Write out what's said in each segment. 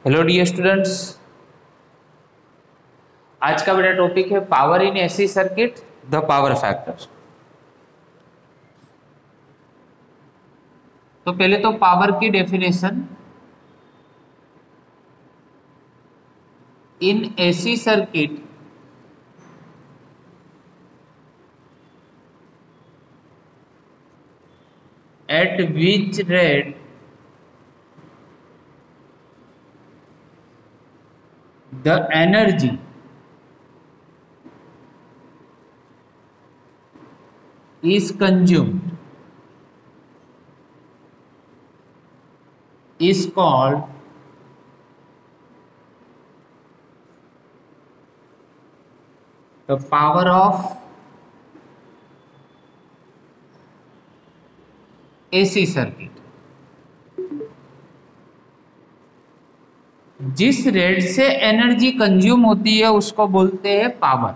Hello dear students, आज का मेरा टॉपिक है power in AC circuit, the power factor. तो पहले तो पावर की definition, in AC circuit at which rate the energy is consumed is called the power of AC circuit. जिस rate से एनर्जी कंज्यूम होती है उसको बोलते हैं पावर,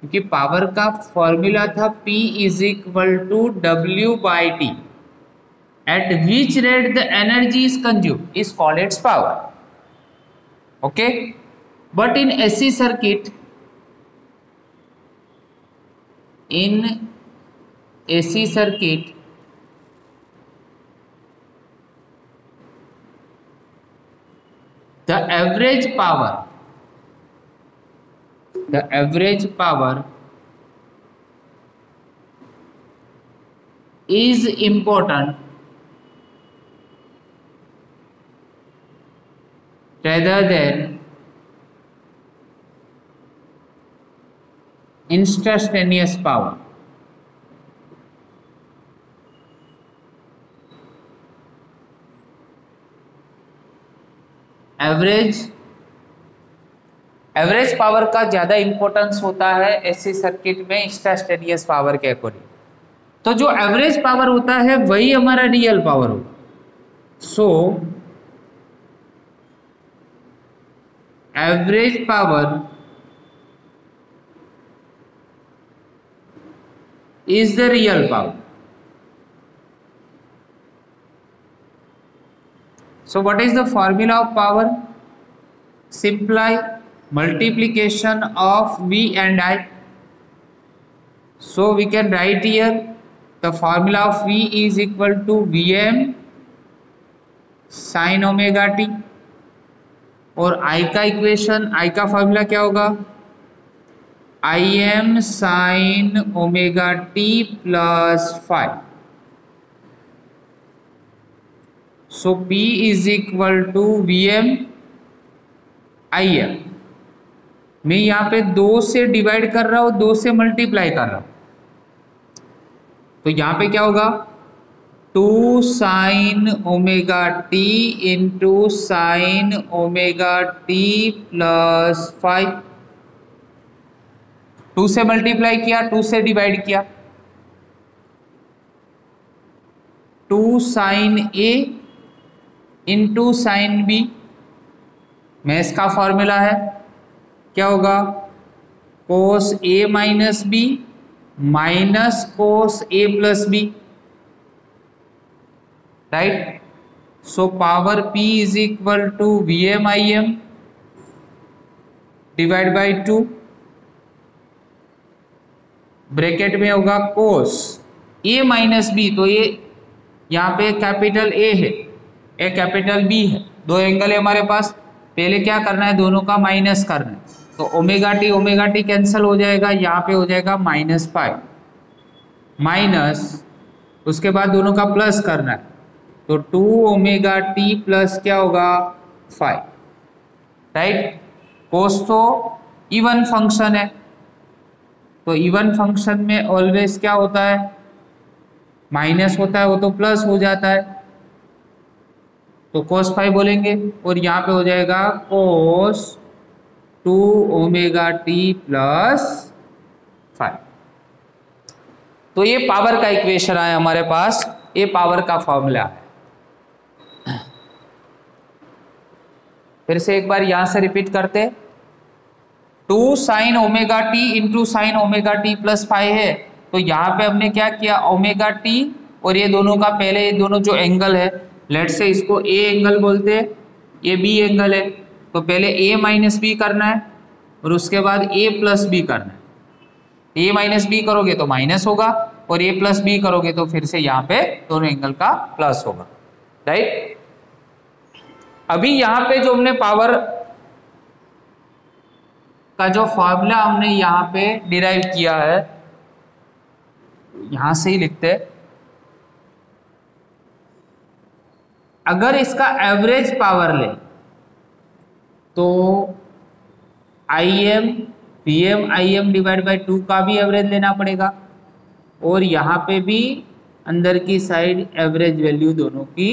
क्योंकि पावर का फॉर्मूला था P is equal to W/T। At which rate the energy is consume is called its power. Okay, but in AC circuit, the average power is important rather than instantaneous power। Average power का ज़्यादा importance होता है AC circuit में instantaneous power के according. तो जो average power होता है वही हमारा रियल पावर होगा। सो average power is the real power. So what is the formula of power? Simply multiplication of V and I. So we can write here the formula of V is equal to Vm sin omega t, और I का equation, I का formula क्या होगा? Im sin omega t plus phi। सो P is equal to Vm Im। मैं यहाँ पे 2 से डिवाइड कर रहा हूँ, 2 से मल्टीप्लाई कर रहा हूँ, तो यहाँ पे क्या होगा? 2 sine omega t into sine omega t plus 5। 2 से मल्टीप्लाई किया, 2 से डिवाइड किया, 2 sine A into sine B. Maths का फॉर्मूला है, क्या होगा? Cos A minus B minus cos A plus B, right. So power P is equal to Vm Im divide by 2, bracket में होगा कोस A माइनस बी। तो ये यहाँ पे कैपिटल A है, ए कैपिटल बी है, 2 एंगल है हमारे पास। पहले क्या करना है? दोनों का माइनस करना है। तो ओमेगा टी कैंसिल हो जाएगा, यहाँ पे हो जाएगा माइनस पाई, माइनस उसके बाद दोनों का प्लस करना है, तो 2 ओमेगा टी प्लस क्या होगा? 5, राइट। कोस तो इवन फंक्शन है, तो इवन फंक्शन में ऑलवेज क्या होता है? माइनस होता है, वो तो प्लस हो जाता है, तो cos 5 बोलेंगे, और यहाँ पे हो जाएगा cos 2 ओमेगा टी प्लस 5। तो ये पावर का इक्वेशन आया हमारे पास, ये पावर का फॉर्मूला है। फिर से एक बार यहाँ से रिपीट करते, 2 sine omega T into sine omega T plus 5 है, तो यहाँ पे हमने क्या किया? ओमेगा टी और ये दोनों का, पहले ये दोनों जो एंगल है, लेट से इसको ए एंगल बोलते हैं, ये बी एंगल है, तो पहले ए माइनस बी करना है और उसके बाद ए प्लस बी करना है। ए माइनस बी करोगे तो माइनस होगा और ए प्लस बी करोगे तो फिर से यहाँ पे दोनों एंगल का प्लस होगा, राइट। अभी यहाँ पे जो हमने पावर का जो फॉर्मूला हमने यहाँ पे डिराइव किया है, यहां से ही लिखते हैं। अगर इसका एवरेज पावर ले तो Im Vm Im divide by 2 का भी एवरेज लेना पड़ेगा और यहाँ पे भी अंदर की साइड एवरेज वैल्यू दोनों की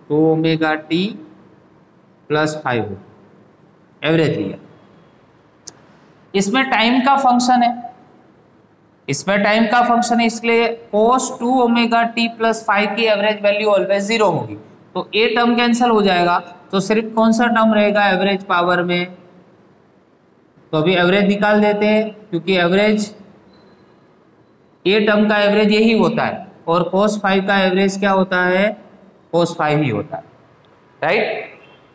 2 ओमेगा टी प्लस 5 एवरेज लिया। इसमें टाइम का फंक्शन है, इसमें टाइम का फंक्शन है, इसलिए cos 2 ओमेगा टी प्लस 5 की एवरेज वैल्यू ऑलवेज 0 होगी। तो ए टर्म कैंसिल हो जाएगा, तो सिर्फ कौन सा टर्म रहेगा एवरेज पावर में, तो अभी एवरेज निकाल देते हैं क्योंकि एवरेज ए टर्म का एवरेज यही होता है और cos 5 का एवरेज क्या होता है, cos 5 ही होता है, राइट।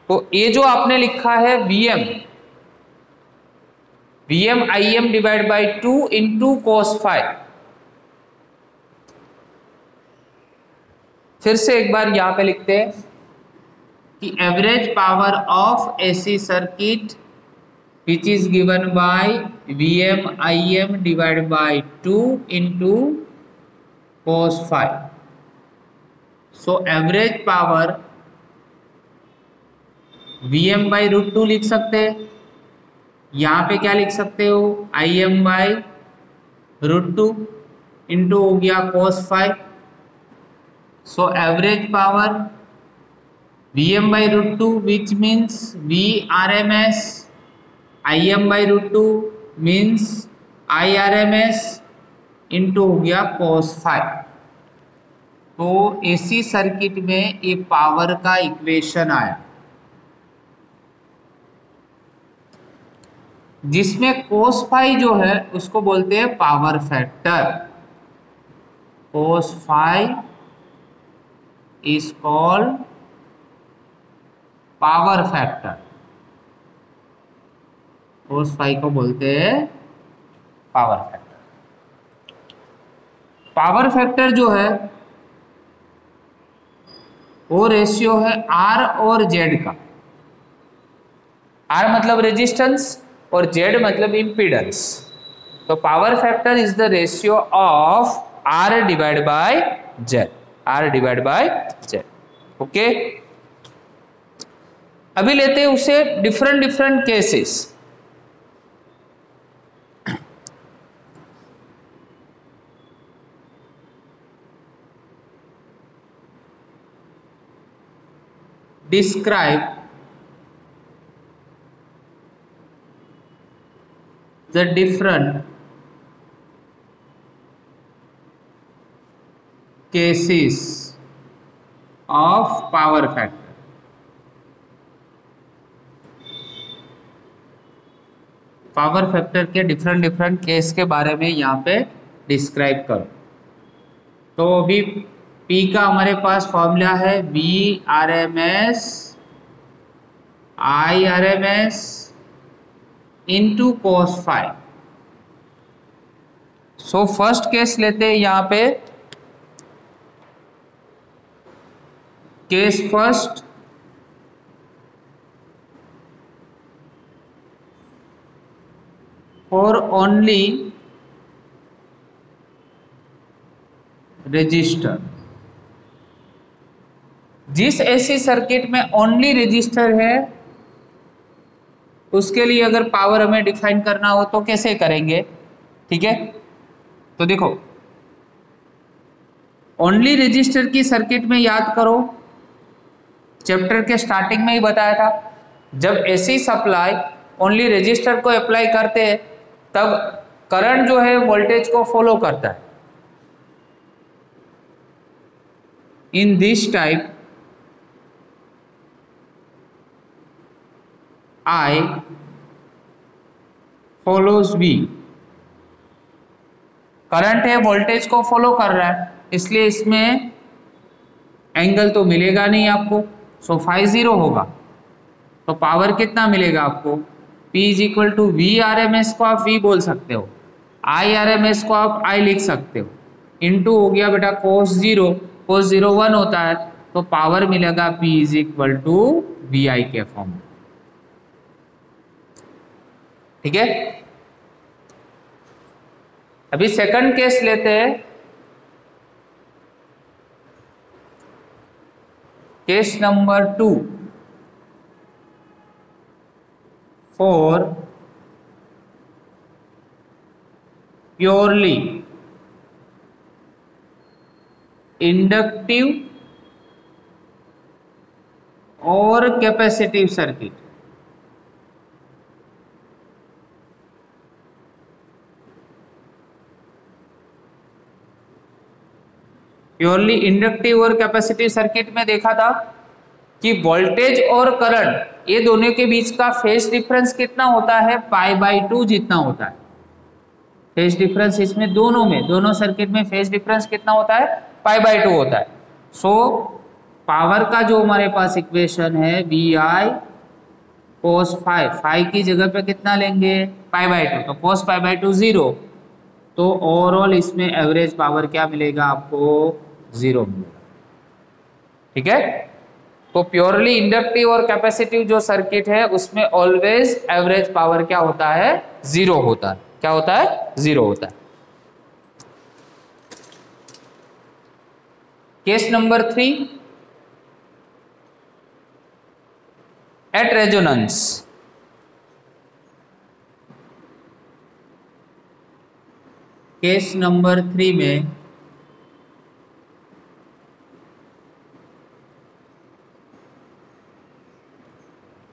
तो ये जो आपने लिखा है Vm Im divide by 2 into cos 5, फिर से एक बार यहां पे लिखते हैं कि average power of AC circuit which is given by Vm Im divide by 2 into cos 5। So average power Vm by root 2 लिख सकते हैं, यहाँ पे क्या लिख सकते हो Im बाई रूट 2 इंटू हो गया cos 5। So average power Vm by root 2 which means Vrms, Im by root 2 means Irms into हो गया cos 5। तो एसी सर्किट में ये पावर का इक्वेशन आया जिसमें cos फाई जो है उसको बोलते हैं power factor. cos phi is called power factor, cos phi को बोलते हैं पावर फैक्टर। पावर फैक्टर जो है वो रेशियो है R और Z का। R मतलब रेजिस्टेंस और Z मतलब इम्पीडेंस। तो power factor is the ratio of R divide by Z, R divide by Z, okay. अभी लेते हैं उसे different cases. Describe the different cases of power factor। Power factor के डिफरेंट केस के बारे में यहाँ पे डिस्क्राइब करो। तो अभी P का हमारे पास फॉर्मूला है Vrms Irms into cos 5। So first case लेते हैं यहाँ पे, case first for only register. जिस एसी सर्किट में ओनली रजिस्टर है उसके लिए अगर पावर हमें डिफाइन करना हो तो कैसे करेंगे, ठीक है। तो देखो ओनली रजिस्टर की सर्किट में याद करो, चैप्टर के स्टार्टिंग में ही बताया था, जब एसी सप्लाई ओनली रजिस्टर को अप्लाई करते हैं तब करंट जो है वोल्टेज को फॉलो करता है। In this type I follows V। Current है वोल्टेज को फॉलो कर रहा है, इसलिए इसमें एंगल तो मिलेगा नहीं आपको, सो फाई 0 होगा। तो पावर कितना मिलेगा आपको, P is equal to V R M S को आप V बोल सकते हो, आई आर एम एस को आप I लिख सकते हो, इनटू हो गया बेटा cos 0, cos 0 1 होता है, तो पावर मिलेगा P is equal to V I के फॉर्म में। ठीक है, अभी सेकंड केस लेते हैं। Case number 2 for purely inductive और कैपेसिटिव सर्किट। प्योरली इंडक्टिव और कैपेसिटिव सर्किट में देखा था कि वोल्टेज और करंट ये दोनों के बीच का फेज डिफरेंस कितना होता है, π/2 जितना होता है। फेज डिफरेंस इसमें दोनों सर्किट में फेज डिफरेंस कितना होता है, π/2 होता है। सो पावर का जो हमारे पास इक्वेशन है वी आई cos फाई की जगह पे कितना लेंगे, π/2, तो cos π/2 0, तो ओवरऑल इसमें एवरेज पावर क्या मिलेगा आपको, 0 मिलेगा। ठीक है, तो प्योरली इंडक्टिव और कैपेसिटिव जो सर्किट है उसमें ऑलवेज एवरेज पावर क्या होता है, 0 होता है। क्या होता है, 0 होता है। Case number 3 at resonance. Case number 3 में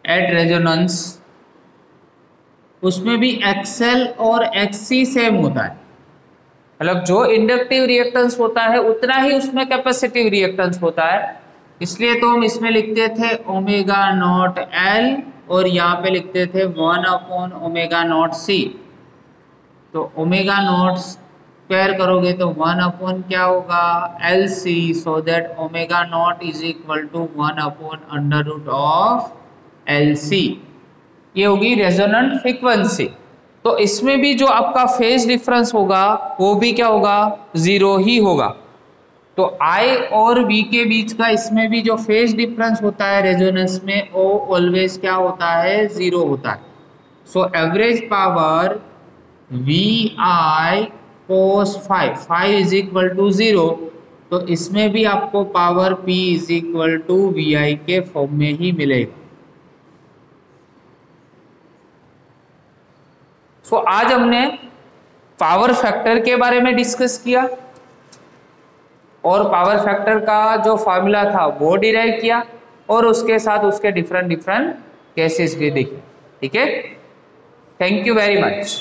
एट रेजोनेंस, उसमें भी एक्सएल और एक्ससी सेम होता है, मतलब जो इंडक्टिव रिएक्टेंस होता है उतना ही उसमें कैपेसिटिव रिएक्टेंस होता है। इसलिए तो हम इसमें लिखते थे ओमेगा नॉट एल और यहाँ पे लिखते थे 1 ओमेगा नॉट सी। तो ओमेगा नॉट स्क्वायर करोगे तो 1 क्या होगा, L C, so that omega not is equal to 1/√ऑफ एल सी। ये होगी रेजोनेंट फ्रीक्वेंसी। तो इसमें भी जो आपका फेज डिफरेंस होगा वो भी क्या होगा, 0 ही होगा। तो I और V के बीच का इसमें भी जो फेज डिफरेंस होता है रेजोनेंस में वो ऑलवेज क्या होता है, 0 होता है। So average power V I cos phi is equal to 0, तो इसमें भी आपको power P is equal to V I के फॉर्म में ही मिलेगा। सो आज हमने पावर फैक्टर के बारे में डिस्कस किया और पावर फैक्टर का जो फॉर्मूला था वो डिराइव किया और उसके साथ उसके डिफरेंट केसेस भी देखे। ठीक है, थैंक यू वेरी मच।